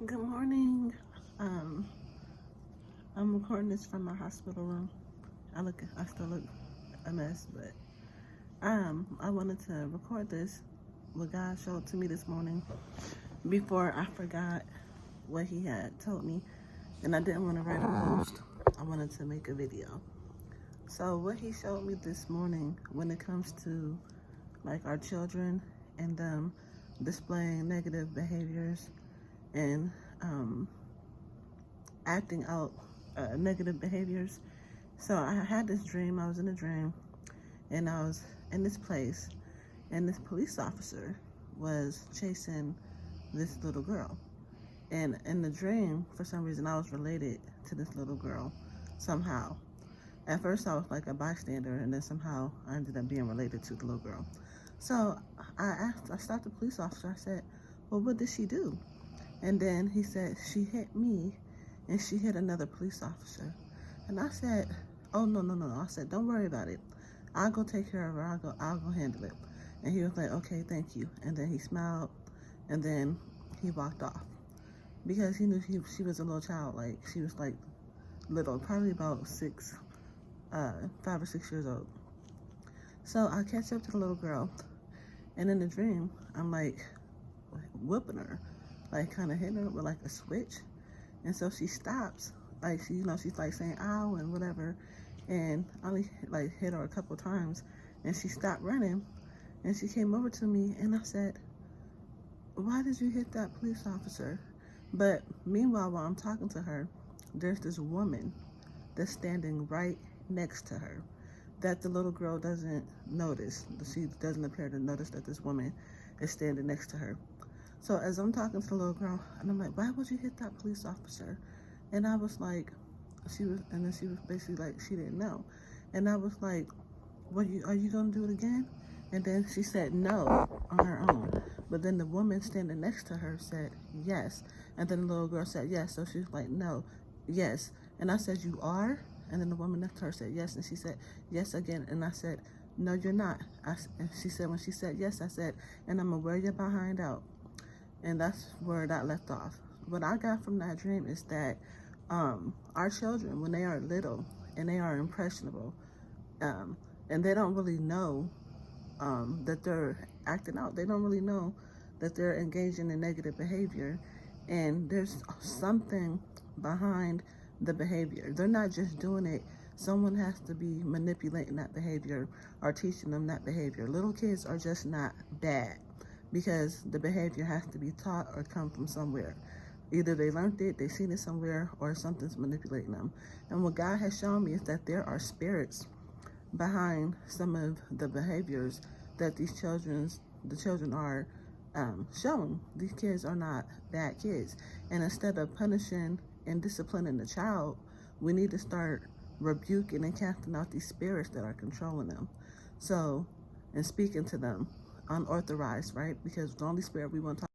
Good morning. I'm recording this from my hospital room. I still look a mess, but I wanted to record this. What God showed to me this morning before I forgot what He had told me, and I didn't want to write a post. I wanted to make a video. So what He showed me this morning, when it comes to like our children and them displaying negative behaviors and acting out negative behaviors. So I had this dream. I was in a dream, and I was in this place, and this police officer was chasing this little girl. And in the dream, for some reason, I was related to this little girl somehow. At first, I was like a bystander, and then somehow I ended up being related to the little girl. So I stopped the police officer. I said, well, what did she do? And then he said, she hit me and she hit another police officer. And I said, oh, no. I said, don't worry about it. I'll go take care of her. I'll go handle it. And he was like, okay, thank you. And then he smiled, and then he walked off because he knew she was a little child. Like, she was like little, probably about 5 or 6 years old. So I catch up to the little girl, and in the dream, I'm like whooping her, like kind of hitting her with like a switch. And so she stops, like she's like saying ow and whatever, and I only like hit her a couple times, and she stopped running, and she came over to me, and I said, why did you hit that police officer? But meanwhile, while I'm talking to her, there's this woman that's standing right next to her that the little girl doesn't notice. She doesn't appear to notice that this woman is standing next to her. So as I'm talking to the little girl, and I'm like, why would you hit that police officer? And I was like, and then she was basically like, she didn't know. And I was like, are you gonna do it again? And then she said no on her own. But then the woman standing next to her said yes. And then the little girl said yes. So she was like, no, yes. And I said, you are? And then the woman next to her said yes. And she said yes again. And I said, no, you're not. And she said, when she said yes, I said, and I'm gonna wear your behind out. And that's where that left off. What I got from that dream is that our children, when they are little and they are impressionable, and they don't really know that they're acting out. They don't really know that they're engaging in negative behavior, and there's something behind the behavior. They're not just doing it. Someone has to be manipulating that behavior or teaching them that behavior. Little kids are just not bad, because the behavior has to be taught or come from somewhere. Either they learned it, they seen it somewhere, or something's manipulating them. And what God has shown me is that there are spirits behind some of the behaviors that the children are showing. These kids are not bad kids. And instead of punishing and disciplining the child, we need to start rebuking and casting out these spirits that are controlling them. So, and speaking to them unauthorized, right? Because the only spirit we want to talk